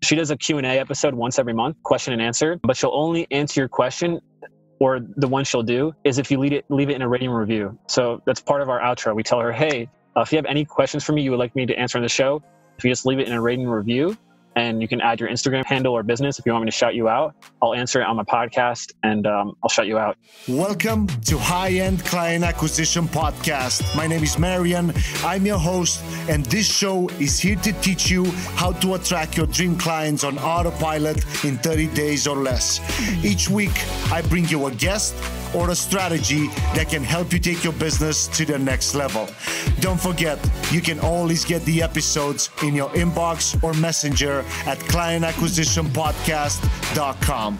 she does a Q&A episode once every month, question and answer, but she'll only answer your question, or the one she'll do is if you leave it in a rating review. So that's part of our outro. We tell her, hey, if you have any questions for me you would like me to answer on the show, if you just leave it in a rating review, and you can add your Instagram handle or business if you want me to shout you out, I'll answer it on my podcast, and I'll shout you out. Welcome to High-End Client Acquisition Podcast. My name is Marian. I'm your host, and this show is here to teach you how to attract your dream clients on autopilot in 30 days or less. Each week, I bring you a guest or a strategy that can help you take your business to the next level. Don't forget, you can always get the episodes in your inbox or messenger at clientacquisitionpodcast.com.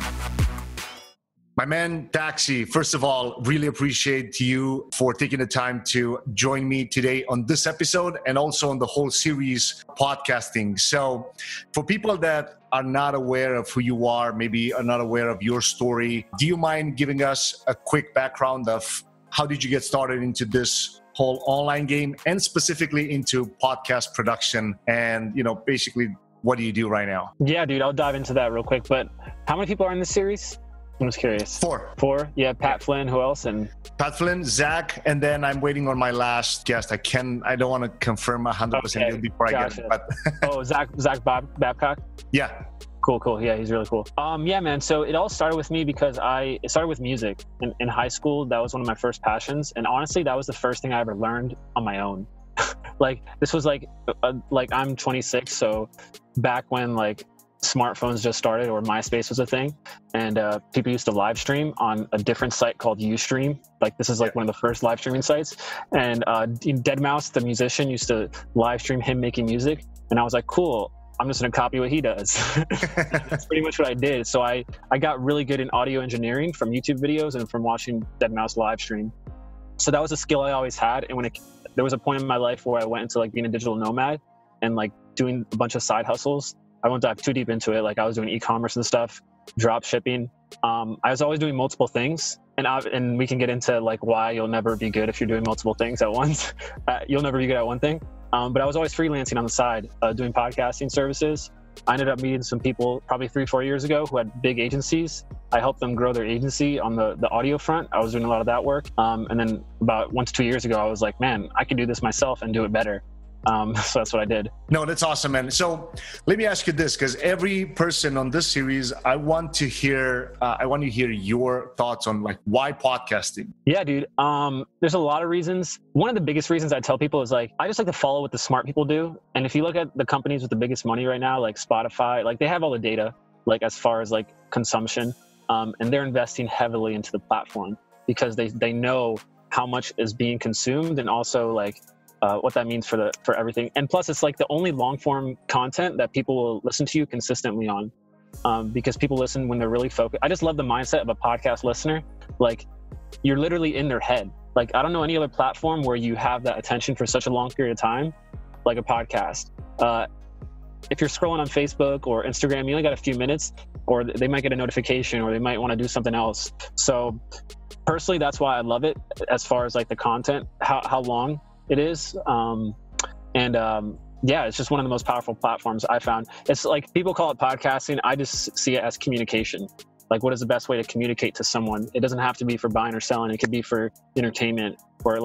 My man, Daxy, first of all, really appreciate you for taking the time to join me today on this episode and also on the whole series podcasting. So for people that are not aware of who you are, maybe are not aware of your story, do you mind giving us a quick background of how did you get started into this whole online game and specifically into podcast production and, basically what do you do right now? Yeah, dude, I'll dive into that real quick. But how many people are in this series? I'm just curious. Four? Yeah, Pat Flynn, who else? And Pat Flynn, Zach, and then I'm waiting on my last guest. I don't want to confirm 100% before I get it. But Zach Babcock? Yeah. Cool. Yeah, he's really cool. Yeah, man. So it all started with me because it started with music. In high school, that was one of my first passions. And honestly, that was the first thing I ever learned on my own. This was I'm 26. So back when smartphones just started or MySpace was a thing, and people used to live stream on a different site called Ustream. This is one of the first live streaming sites, and Deadmau5, the musician, used to live stream him making music, and I was like, cool, I'm just gonna copy what he does. That's pretty much what I did. So I got really good in audio engineering from YouTube videos and from watching Deadmau5 live stream. So that was a skill I always had, and there was a point in my life where I went into being a digital nomad and doing a bunch of side hustles. I won't dive too deep into it. I was doing e-commerce and stuff, drop shipping. I was always doing multiple things, and we can get into why you'll never be good if you're doing multiple things at once. You'll never be good at one thing. But I was always freelancing on the side, doing podcasting services. I ended up meeting some people probably 3-4 years ago who had big agencies. I helped them grow their agency on the audio front. I was doing a lot of that work. And then about 1 to 2 years ago, I was like, man, I can do this myself and do it better. So that's what I did. No, that's awesome, man. So let me ask you this, because every person on this series, I want to hear your thoughts on why podcasting. Yeah, dude. There's a lot of reasons. One of the biggest reasons I tell people is I just like to follow what the smart people do. And if you look at the companies with the biggest money right now, like Spotify, they have all the data, as far as consumption, and they're investing heavily into the platform because they know how much is being consumed and also what that means for everything. And plus it's the only long form content that people will listen to you consistently on, because people listen when they're really focused. I just love the mindset of a podcast listener. You're literally in their head. I don't know any other platform where you have that attention for such a long period of time, like a podcast. If you're scrolling on Facebook or Instagram, you only got a few minutes, or they might get a notification, or they might want to do something else. So personally, that's why I love it as far as the content, how long it is. It's just one of the most powerful platforms I found. It's people call it podcasting. I just see it as communication. What is the best way to communicate to someone? It doesn't have to be for buying or selling. It could be for entertainment, or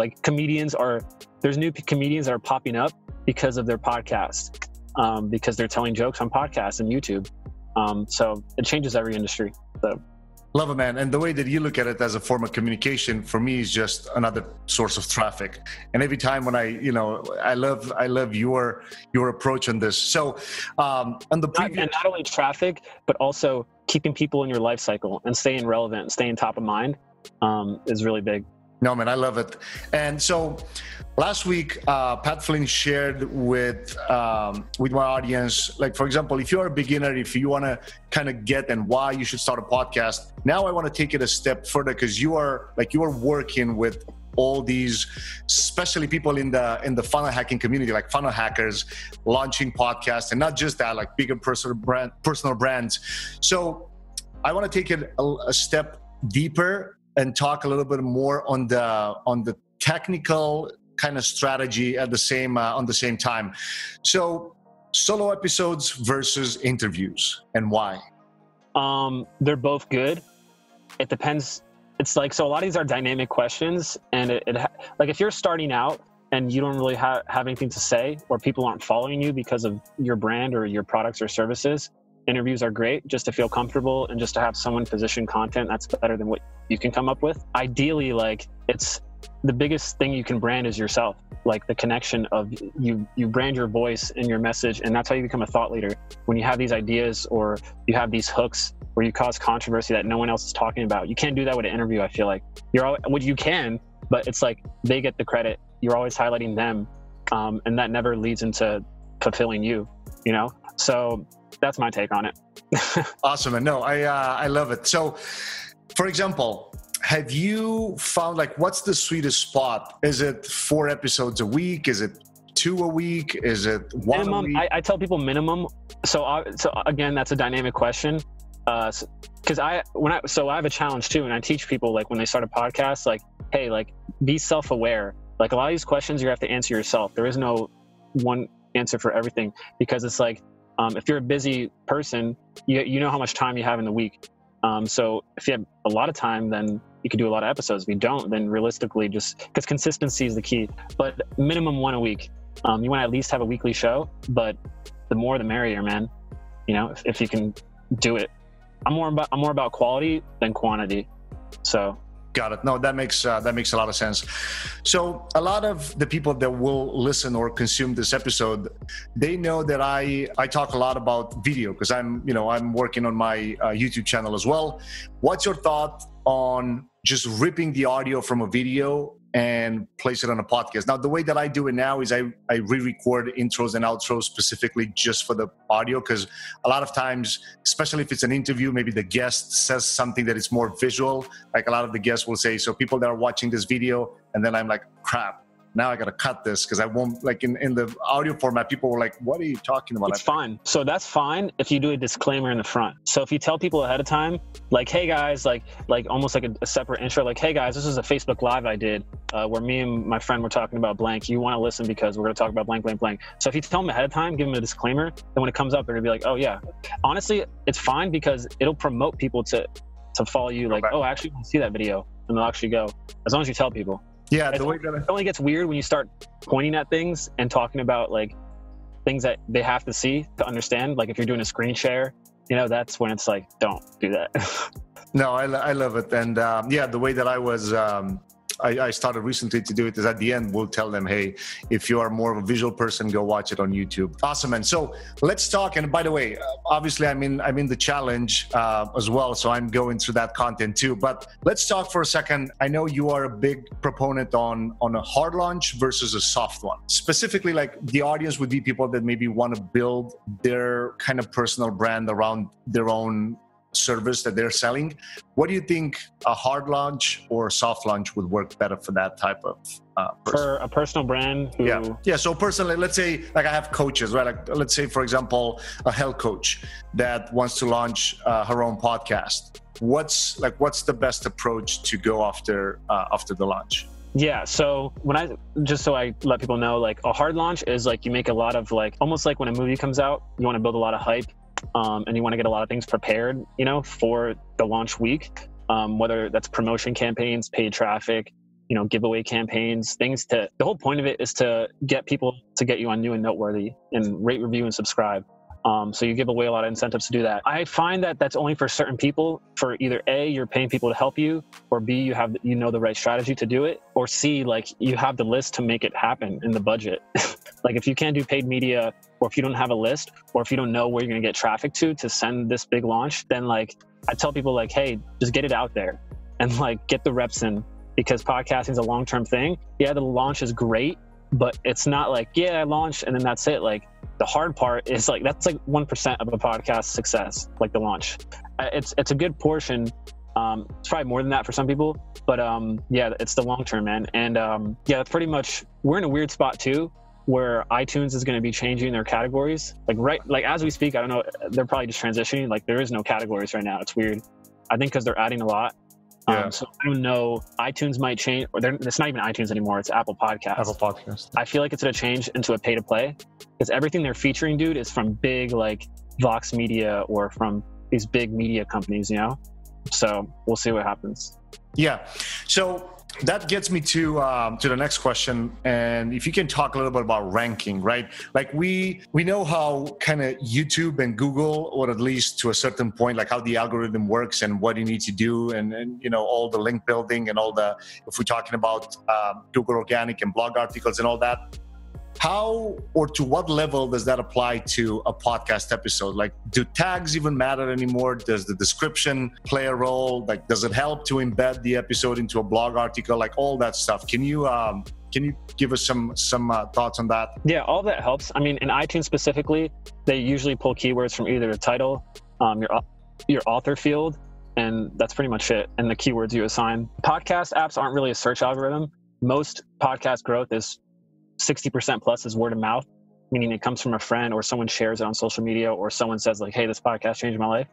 there's new comedians that are popping up because of their podcast, because they're telling jokes on podcasts and YouTube. So it changes every industry. So. Love it, man. And the way that you look at it as a form of communication, for me, is just another source of traffic. And every time when I love your approach on this. So on the previous, and not only traffic, but also keeping people in your life cycle and staying relevant and staying top of mind is really big. No, man, I love it. And so last week, Pat Flynn shared with my audience, for example, if you're a beginner, if you want to kind of get and why you should start a podcast. Now I want to take it a step further, because you are working with all these, especially people in the funnel hacking community, like funnel hackers, launching podcasts, and not just that, bigger personal brands. So I want to take it a step deeper and talk a little bit more on the technical kind of strategy at the same time. So Solo episodes versus interviews, and why? They're both good. It depends. It's like, so a lot of these are dynamic questions, and like if you're starting out and you don't really have anything to say, or people aren't following you because of your brand or your products or services, interviews are great just to feel comfortable and just to have someone position content that's better than what you can come up with. Ideally, like, it's the biggest thing you can brand is yourself, like the connection of you brand your voice and your message, and that's how you become a thought leader. When you have these ideas or you have these hooks where you cause controversy that no one else is talking about, you can't do that with an interview. I feel like you can, but it's like they get the credit. You're always highlighting them, and that never leads into fulfilling you, you know? So that's my take on it. Awesome. And no, I love it. So, for example, have you found, like, what's the sweetest spot? Is it 4 episodes a week? Is it 2 a week? Is it 1 minimum, a week? I tell people minimum. So again, that's a dynamic question. Because I have a challenge too, and I teach people, like, when they start a podcast, like, hey, like, be self-aware. Like, a lot of these questions you have to answer yourself. There is no one answer for everything, because it's like, if you're a busy person, you know how much time you have in the week. So if you have a lot of time, then you could do a lot of episodes. If you don't, then realistically, just because consistency is the key, but minimum 1 a week. You want to at least have a weekly show, but the more the merrier, man. You know, if you can do it. I'm more about quality than quantity. So. Got it. No, that makes a lot of sense. So a lot of the people that will listen or consume this episode, they know that I talk a lot about video, because I'm working on my YouTube channel as well. What's your thought on just ripping the audio from a video and place it on a podcast? Now, the way that I do it now is I re-record intros and outros specifically just for the audio, because a lot of times, especially if it's an interview, maybe the guest says something that is more visual. Like, a lot of the guests will say, so people that are watching this video, and then I'm like, crap, now I got to cut this, because I won't, like, in the audio format, people were like, what are you talking about? It's fine. So that's fine if you do a disclaimer in the front. So if you tell people ahead of time, like, hey guys, like almost like a separate intro, like, hey guys, this is a Facebook Live I did where me and my friend were talking about blank. You want to listen because we're going to talk about blank, blank, blank. So if you tell them ahead of time, give them a disclaimer, then when it comes up, they're going to be like, oh yeah. Honestly, it's fine, because it'll promote people to follow you. Like, oh, I actually want to see that video, and they'll actually go, as long as you tell people. Yeah, it only gets weird when you start pointing at things and talking about, like, things that they have to see to understand. Like, if you're doing a screen share, you know, that's when it's like, don't do that. No, I love it. And the way that I started recently to do it is at the end, we'll tell them, hey, if you are more of a visual person, go watch it on YouTube. Awesome, man. So let's talk. And by the way, obviously I'm in the challenge as well, so I'm going through that content too. But let's talk for a second. I know you are a big proponent on a hard launch versus a soft one. Specifically, like, the audience would be people that maybe want to build their kind of personal brand around their own service that they're selling. What do you think, a hard launch or soft launch would work better for that type of person? For a personal brand who... Yeah. So personally, let's say, like, I have coaches, right? Like, let's say, for example, a health coach that wants to launch her own podcast. What's the best approach to go after the launch? Yeah. So just so I let people know, like, a hard launch is like, you make a lot of, like, almost like when a movie comes out, you want to build a lot of hype. And you want to get a lot of things prepared, you know, for the launch week, whether that's promotion campaigns, paid traffic, you know, giveaway campaigns, the whole point of it is to get people to get you on New and Noteworthy and rate, review, and subscribe. So you give away a lot of incentives to do that. I find that that's only for certain people. For either A, you're paying people to help you, or B, you know the right strategy to do it, or C, like, you have the list to make it happen in the budget. Like, if you can't do paid media, or if you don't have a list, or if you don't know where you're going to get traffic to send this big launch, then, like, I tell people, like, hey, just get it out there and, like, get the reps in, because podcasting is a long-term thing. Yeah, the launch is great, but it's not like, yeah, I launched and then that's it. Like, the hard part is, like, that's like 1% of a podcast success, like the launch. It's a good portion. It's probably more than that for some people, but yeah, it's the long term, man. And yeah, pretty much we're in a weird spot too, where iTunes is going to be changing their categories. Like as we speak, I don't know, they're probably just transitioning. Like, there is no categories right now. It's weird. I think because they're adding a lot. So I don't know, iTunes might change, or it's not even iTunes anymore, it's Apple Podcasts. Apple Podcasts. I feel like it's going to change into a pay to play, because everything they're featuring, dude, is from big like Vox Media or from these big media companies, you know? So we'll see what happens. Yeah. So that gets me to the next question. And if you can talk a little bit about ranking, right? Like we know how kind of YouTube and Google, or at least to a certain point, like how the algorithm works and what you need to do, and you know, all the link building and all the, if we're talking about Google Organic and blog articles and all that. How or to what level does that apply to a podcast episode? Like, do tags even matter anymore? Does the description play a role? Like, does it help to embed the episode into a blog article? Like all that stuff. Can you give us some thoughts on that? Yeah, all that helps. I mean, in iTunes specifically, they usually pull keywords from either the title, your author field, and that's pretty much it. And the keywords you assign. Podcast apps aren't really a search algorithm. Most podcast growth is 60% plus is word of mouth, meaning it comes from a friend or someone shares it on social media, or someone says like, hey, this podcast changed my life.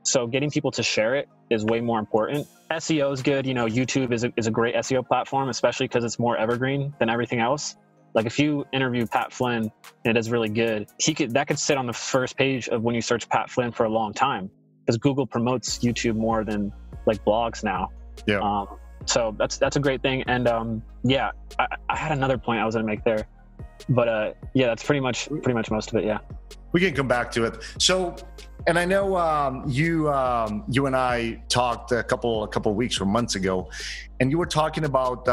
So getting people to share it is way more important. SEO is good. You know, YouTube is a great SEO platform, especially because it's more evergreen than everything else. Like if you interview Pat Flynn and it is really good, that could sit on the first page of when you search Pat Flynn for a long time, because Google promotes YouTube more than like blogs now. Yeah. So that's a great thing. And I had another point I was going to make there, but that's pretty much most of it. Yeah, we can come back to it. So, and I know you and I talked a couple weeks or months ago, and you were talking about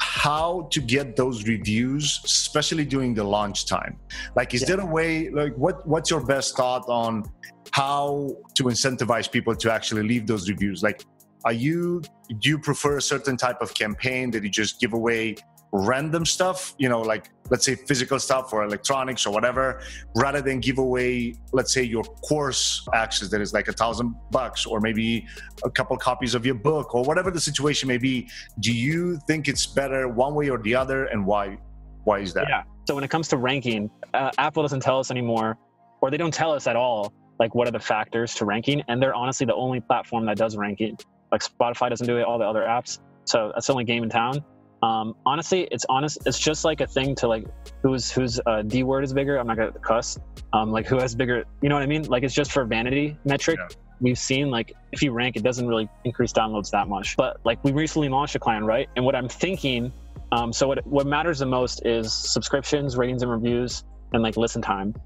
how to get those reviews, especially during the launch time. Like, is there a way? Like, what's your best thought on how to incentivize people to actually leave those reviews? Like, do you prefer a certain type of campaign that you just give away random stuff, you know, like let's say physical stuff or electronics or whatever, rather than give away, let's say, your course access that is like $1,000, or maybe a couple copies of your book, or whatever the situation may be? Do you think it's better one way or the other, and why is that? Yeah. So when it comes to ranking, Apple doesn't tell us anymore, or they don't tell us at all, like what are the factors to ranking, and they're honestly the only platform that does ranking. Like Spotify doesn't do it, all the other apps. So that's the only game in town. Honestly, it's just like a thing to like whose D word is bigger. I'm not gonna cuss. Like who has bigger, you know what I mean? Like it's just for vanity metric. Yeah. We've seen like if you rank, it doesn't really increase downloads that much. But like we recently launched a client, right? And what I'm thinking, so what matters the most is subscriptions, ratings and reviews, and like listen time.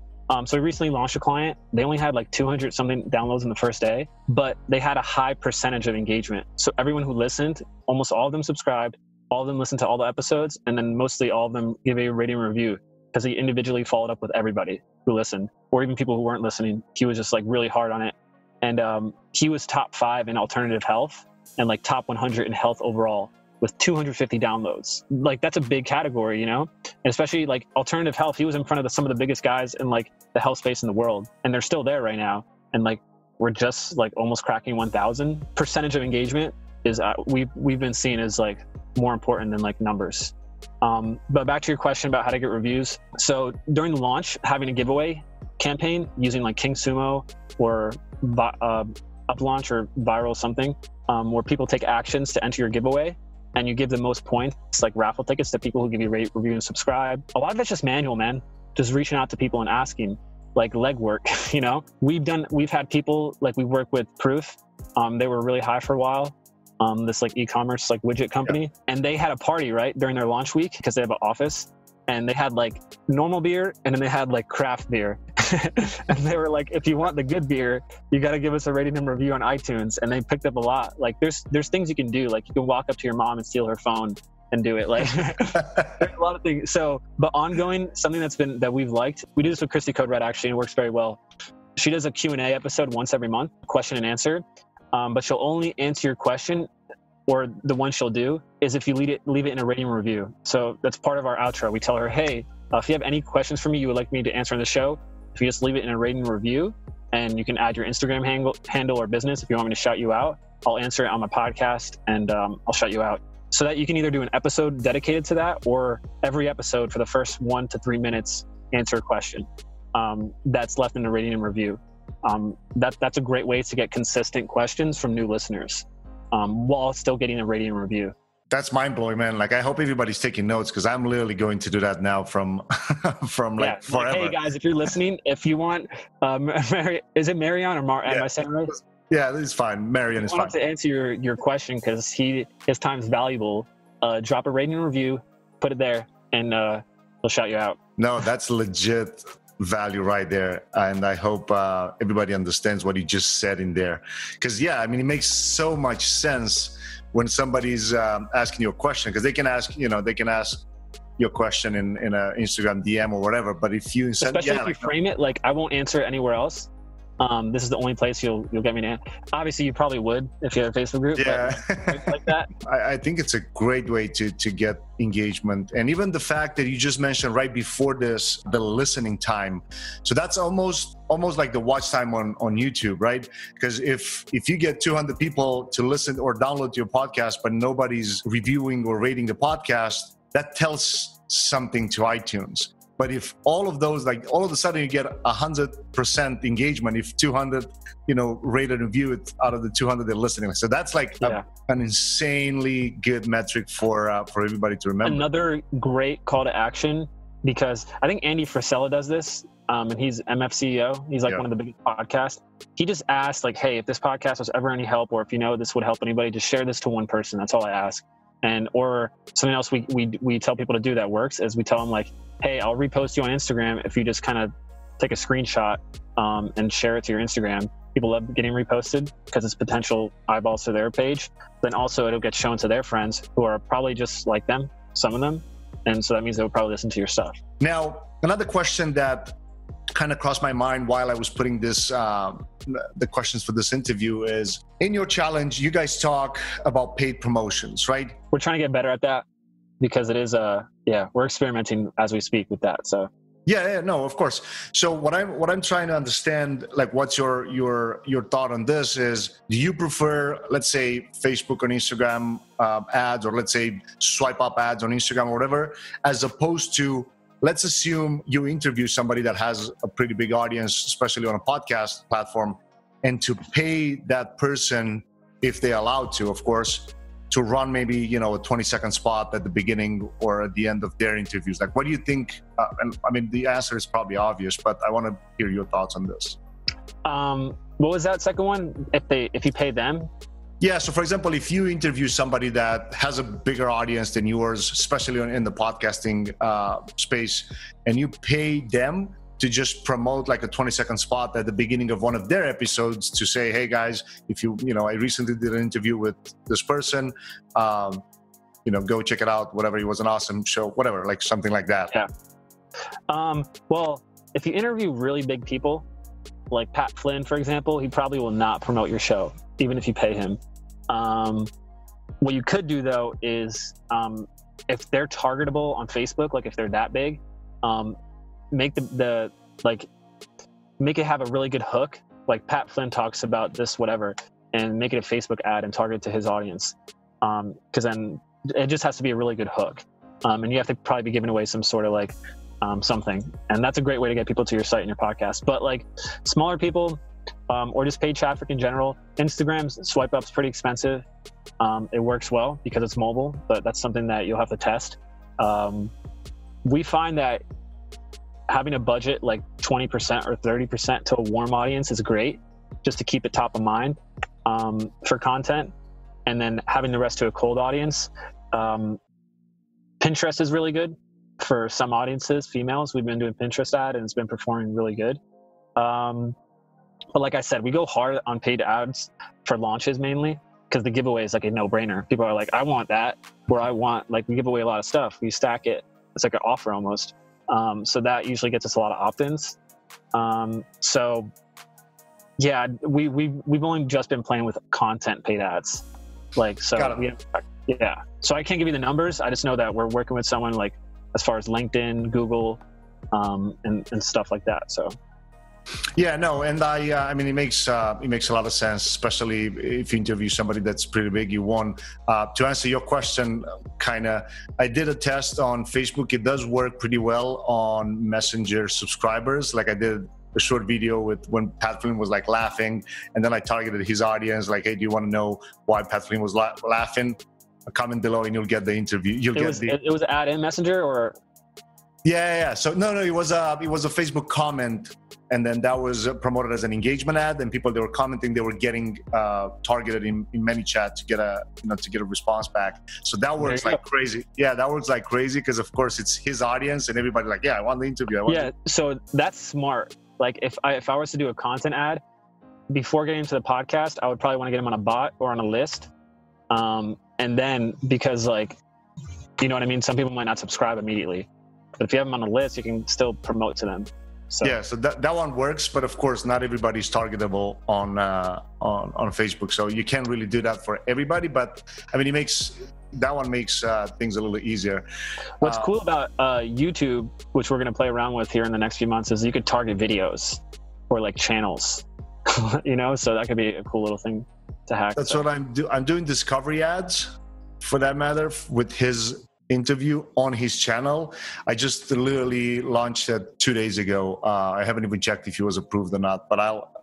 So we recently launched a client. They only had like 200 something downloads in the first day, but they had a high percentage of engagement. So everyone who listened, almost all of them subscribed, all of them listened to all the episodes, and then mostly all of them give a rating and review, because he individually followed up with everybody who listened, or even people who weren't listening. He was just like really hard on it. And he was top 5 in alternative health and like top 100 in health overall, with 250 downloads. Like that's a big category, you know? And especially like alternative health, he was in front of some of the biggest guys in like the health space in the world, and they're still there right now. And like we're just like almost cracking 1,000. Percentage of engagement is we've been seeing as like more important than like numbers. But back to your question about how to get reviews. So during the launch, having a giveaway campaign using like King Sumo or Uplaunch or Viral something, where people take actions to enter your giveaway, and you give the most points, like raffle tickets, to people who give you rate, review, and subscribe. A lot of it's just manual, man. Just reaching out to people and asking, like legwork, you know? We've had people, like we work with Proof. They were really high for a while. This like e-commerce like widget company. Yeah. And they had a party, right, during their launch week, because they have an office. And they had like normal beer, and then they had like craft beer. And they were like, if you want the good beer, you got to give us a rating and review on iTunes. And they picked up a lot. Like there's things you can do. Like you can walk up to your mom and steal her phone and do it. Like there's a lot of things. So, but ongoing, something that we've liked, we do this with Christy Code Red, actually, and it works very well. She does a Q&A episode once every month, question and answer. But she'll only answer your question, or the one she'll do is if you leave it in a rating and review. So that's part of our outro. We tell her, hey, if you have any questions for me you would like me to answer on the show, if you just leave it in a rating and review, and you can add your Instagram handle or business if you want me to shout you out, I'll answer it on my podcast, and I'll shout you out. So that you can either do an episode dedicated to that, or every episode for the first 1 to 3 minutes, answer a question that's left in a rating and review. That's a great way to get consistent questions from new listeners. while still getting a rating and review. That's mind blowing, man. Like, I hope everybody's taking notes, because I'm literally going to do that now from like forever. Like, hey guys, if you're listening, if you want, is it Marian or am I saying right? Yeah, it's fine. Marian is fine. To answer your question, because his time's valuable. Drop a rating and review, put it there, and he'll shout you out. No, that's legit value right there, and I hope everybody understands what you just said in there, because it makes so much sense when somebody's asking you a question, because they can ask your question in a Instagram DM or whatever, but if you especially if you frame it like, I won't answer it anywhere else, this is the only place you'll get me to answer. Obviously you probably would if you had a Facebook group, but like that. I think it's a great way to get engagement. And even the fact that you just mentioned right before this, the listening time. So that's almost like the watch time on YouTube, right? Because if you get 200 people to listen or download your podcast, but nobody's reviewing or rating the podcast, that tells something to iTunes. But if all of those, like, all of a sudden you get 100% engagement, if 200, rate and review it out of the 200 they're listening. So that's like an insanely good metric for everybody to remember. Another great call to action, because I think Andy Frisella does this, and he's MF CEO. He's like one of the biggest podcasts. He just asked, like, hey, if this podcast was ever any help, or if this would help anybody, just share this to one person. That's all I ask. And or something else we tell people to do that works is we tell them, like, hey, I'll repost you on Instagram if you just kind of take a screenshot and share it to your Instagram. People love getting reposted because it's potential eyeballs to their page. Then also it'll get shown to their friends who are probably just like them, some of them. And so that means they'll probably listen to your stuff. Now, another question that kind of crossed my mind while I was putting this, the questions for this interview is, in your challenge, you guys talk about paid promotions, right? We're trying to get better at that, because it is we're experimenting as we speak with that. So no, of course. So what I'm trying to understand, like, what's your thought on this is, do you prefer, let's say, Facebook or Instagram ads, or let's say swipe up ads on Instagram or whatever, as opposed to, let's assume you interview somebody that has a pretty big audience, especially on a podcast platform, and to pay that person, if they're allowed to, of course, to run maybe, a 20-second spot at the beginning or at the end of their interviews. Like, what do you think? And I mean, the answer is probably obvious, but I want to hear your thoughts on this. What was that second one? If you pay them? Yeah. So for example, if you interview somebody that has a bigger audience than yours, especially in the podcasting space, and you pay them to just promote like a 20-second spot at the beginning of one of their episodes to say, hey guys, if I recently did an interview with this person, go check it out, whatever. It was an awesome show, whatever, like something like that. Yeah. Well, if you interview really big people, like Pat Flynn, for example, he probably will not promote your show, even if you pay him. What you could do though is, if they're targetable on Facebook, like if they're that big, make make it have a really good hook. Like Pat Flynn talks about this, whatever, and make it a Facebook ad and target it to his audience. Cause then it just has to be a really good hook. And you have to probably be giving away some sort of like, something. And that's a great way to get people to your site and your podcast. But like smaller people, or just paid traffic in general, Instagram's swipe up's pretty expensive. It works well because it's mobile, but that's something that you'll have to test. We find that having a budget like 20% or 30% to a warm audience is great, just to keep it top of mind for content, and then having the rest to a cold audience. Pinterest is really good for some audiences, females. We've been doing Pinterest ad and it's been performing really good. But like I said, we go hard on paid ads for launches mainly, because the giveaway is like a no-brainer. People are like, I want that, or we give away a lot of stuff. We stack it. It's like an offer almost. So that usually gets us a lot of opt-ins. So yeah, we've only just been playing with content paid ads. Like, so so I can't give you the numbers. I just know that we're working with someone like as far as LinkedIn, Google, and stuff like that. So. Yeah, no, and I mean, it makes a lot of sense, especially if you interview somebody that's pretty big. You want to answer your question, I did a test on Facebook. It does work pretty well on Messenger subscribers. Like I did a short video with when Pat Flynn was like laughing, and then I targeted his audience, like, hey, do you want to know why Pat Flynn was laughing? Comment below and you'll get the interview. It was ad in Messenger or? Yeah. So no, it was a Facebook comment, and then that was promoted as an engagement ad. And people, they were commenting, they were getting targeted in ManyChat to get a response back. So that works like crazy. Yeah, that works like crazy because of course it's his audience and everybody like, yeah, I want the interview. So that's smart. Like if I was to do a content ad before getting into the podcast, I would probably want to get them on a bot or on a list. And then because like, you know what I mean? Some people might not subscribe immediately, but if you have them on a list, you can still promote to them. So yeah, so that one works, but of course not everybody's targetable on Facebook. So you can't really do that for everybody, but I mean, that one makes things a little easier. What's cool about YouTube, which we're going to play around with here in the next few months, is you could target videos or like channels, you know, so that could be a cool little thing to hack. That's what I'm doing discovery ads for that matter with his interview on his channel. I just literally launched it 2 days ago. I haven't even checked if he was approved or not, but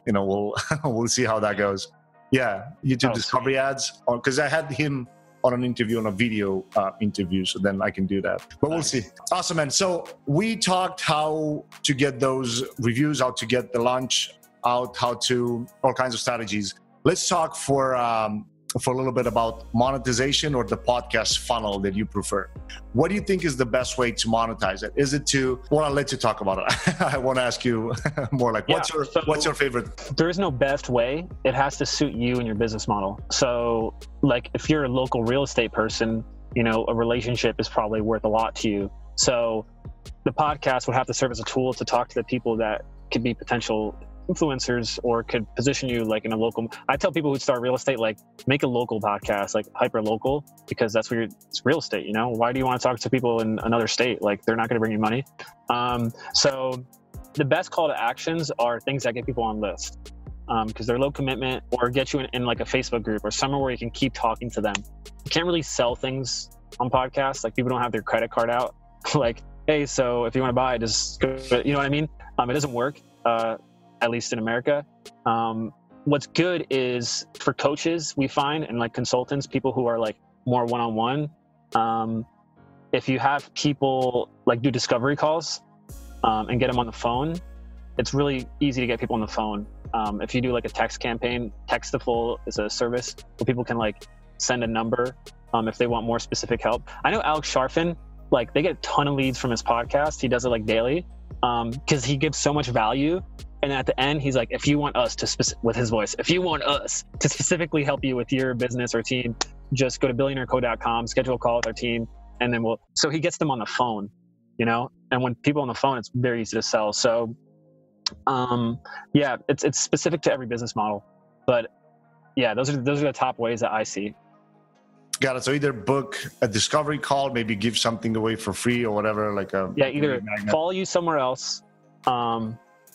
we'll see how that goes. Yeah, YouTube discovery ads because I had him on an interview, on a video interview, so then I can do that. But we'll see. Awesome, man. So we talked how to get those reviews, how to get the launch out, all kinds of strategies. Let's talk for a little bit about monetization or the podcast funnel that you prefer. What do you think is the best way to monetize it? Is it I'll let you talk about it. I want to ask you more like, what's your favorite? There is no best way. It has to suit you and your business model. So like if you're a local real estate person, you know, a relationship is probably worth a lot to you. So the podcast would have to serve as a tool to talk to the people that could be potential influencers or could position you like in a local. I tell people who start real estate, like make a local podcast, like hyper local, because that's where it's real estate, you know. Why do you want to talk to people in another state? Like they're not going to bring you money. So the best call to actions are things that get people on list because they're low commitment, or get you in like a Facebook group or somewhere where you can keep talking to them. You can't really sell things on podcasts. Like people don't have their credit card out like, hey, so if you want to buy, just go, you know what I mean? It doesn't work. At least in America. What's good is for coaches, we find, and like consultants, people who are like more one-on-one, if you have people like do discovery calls and get them on the phone, it's really easy to get people on the phone. If you do like a text campaign, Textful is a service where people can like send a number if they want more specific help. I know Alex Sharfin, like they get a ton of leads from his podcast. He does it like daily because he gives so much value. And at the end, he's like, if you want us to, with his voice, if you want us to specifically help you with your business or team, just go to billionaireco.com, schedule a call with our team, and then so he gets them on the phone, you know? And when people on the phone, it's very easy to sell. So, yeah, it's specific to every business model. But yeah, those are the top ways that I see. Got it. So either book a discovery call, maybe give something away for free or whatever, either follow you somewhere else,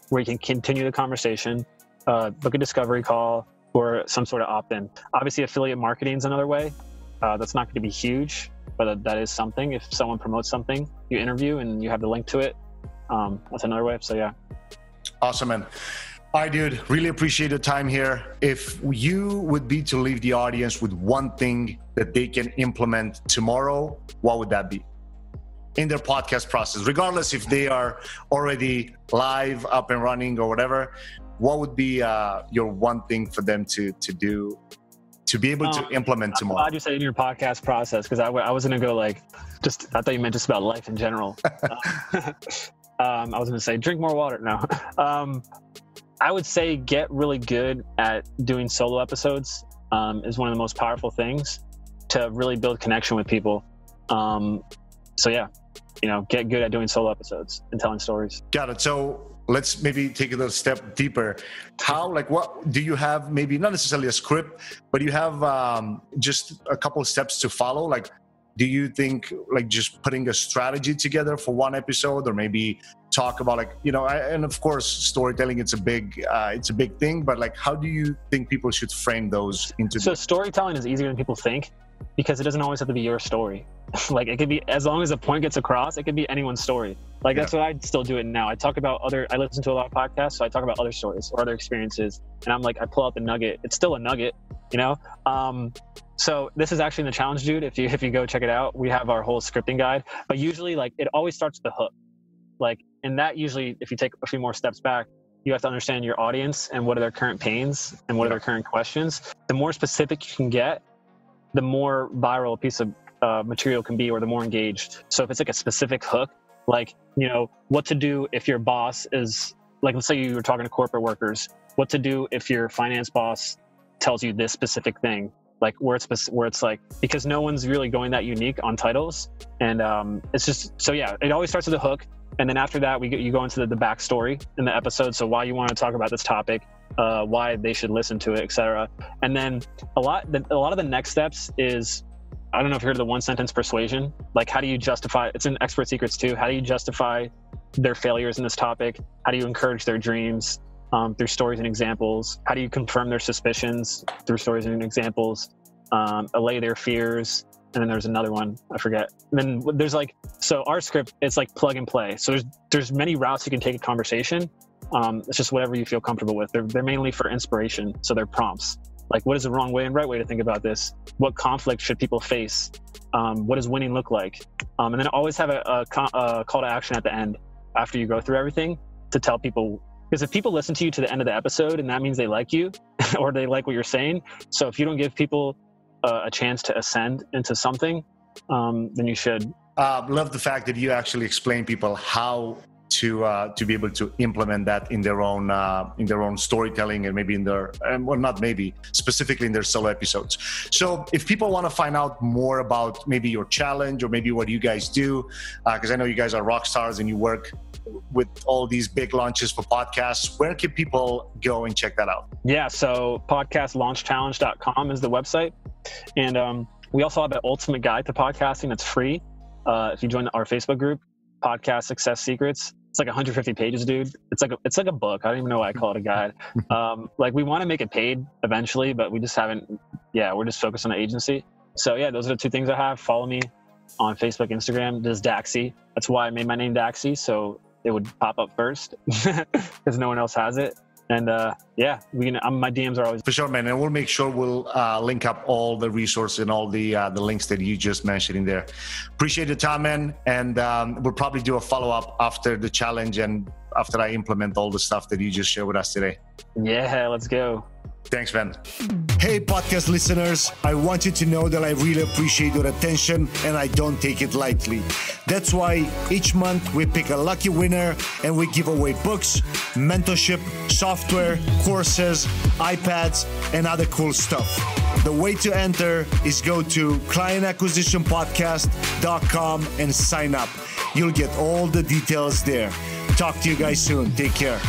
where you can continue the conversation, book a discovery call, or some sort of opt-in. Obviously, affiliate marketing is another way. That's not going to be huge, but that is something. If someone promotes something, you interview and you have the link to it. That's another way. So yeah. Awesome, man. All right, dude. Really appreciate your time here. If you would be to leave the audience with one thing that they can implement tomorrow, what would that be? In their podcast process, regardless if they are already live, up and running or whatever, what would be your one thing for them to do, to be able to implement tomorrow? I'm glad you said in your podcast process, because I was going to go I thought you meant just about life in general. I was going to say, drink more water. No. I would say get really good at doing solo episodes is one of the most powerful things to really build connection with people. So yeah, get good at doing solo episodes and telling stories. Got it. So let's maybe take it a step deeper. What do you have? Maybe not necessarily a script, but you have just a couple of steps to follow. Do you think just putting a strategy together for one episode, or maybe talk about and of course storytelling, it's a big thing, but how do you think people should frame those into? So storytelling is easier than people think. because it doesn't always have to be your story. Like it could be, as long as a point gets across, it could be anyone's story. Like that's what I still do it now. I listen to a lot of podcasts, so I talk about other stories or other experiences, and I'm like, I pull out the nugget. It's still a nugget, you know? So this is actually in the challenge, dude. If you go check it out, we have our whole scripting guide, but usually like it always starts with the hook. Like, and that usually, if you take a few more steps back, you have to understand your audience and what are their current pains and what are their current questions. The more specific you can get, the more viral a piece of material can be, or the more engaged. So if it's like a specific hook, like, you know, what to do if your boss is like, let's say you were talking to corporate workers, what to do if your finance boss tells you this specific thing, like where it's like, because no one's really going that unique on titles. And it's just, so yeah, it always starts with a hook. And then after that, you go into the backstory in the episode. So why you want to talk about this topic, why they should listen to it, etc. And then a lot of the next steps is, I don't know if you heard of the one sentence persuasion. Like, how do you justify? It's in Expert Secrets too. How do you justify their failures in this topic? How do you encourage their dreams through stories and examples? How do you confirm their suspicions through stories and examples? Allay their fears. And then there's another one, I forget. And then there's like, so our script, it's like plug and play. So there's many routes you can take a conversation. It's just whatever you feel comfortable with. They're mainly for inspiration. So they're prompts. Like, what is the wrong way and right way to think about this? What conflict should people face? What does winning look like? And then always have a call to action at the end after you go through everything to tell people, because if people listen to you to the end of the episode, and that means they like you or they like what you're saying. So if you don't give people a chance to ascend into something, then you should. Love the fact that you actually explain people how to be able to implement that in their own storytelling, and maybe in their, well, not maybe, specifically in their solo episodes. So if people want to find out more about maybe your challenge or maybe what you guys do, because I know you guys are rock stars and you work with all these big launches for podcasts, where can people go and check that out? Yeah, so podcastlaunchchallenge.com is the website. And we also have an ultimate guide to podcasting that's free. If you join our Facebook group, Podcast Success Secrets, it's like 150 pages, dude. It's like a book. I don't even know why I call it a guide. Like, we want to make it paid eventually, but we just haven't. Yeah, we're just focused on the agency. So yeah, those are the two things I have. Follow me on Facebook, Instagram. This is Daxy. That's why I made my name Daxy, so it would pop up first because no one else has it. And yeah, my DMs are always for sure, man. And we'll make sure we'll link up all the resources and all the links that you just mentioned in there. Appreciate the time, man. And we'll probably do a follow-up after the challenge and after I implement all the stuff that you just shared with us today. Yeah, let's go. Thanks, man. Hey, podcast listeners, I want you to know that I really appreciate your attention and I don't take it lightly. That's why each month we pick a lucky winner and we give away books, mentorship, software, courses, iPads, and other cool stuff. The way to enter is go to clientacquisitionpodcast.com and sign up. You'll get all the details there. Talk to you guys soon. Take care.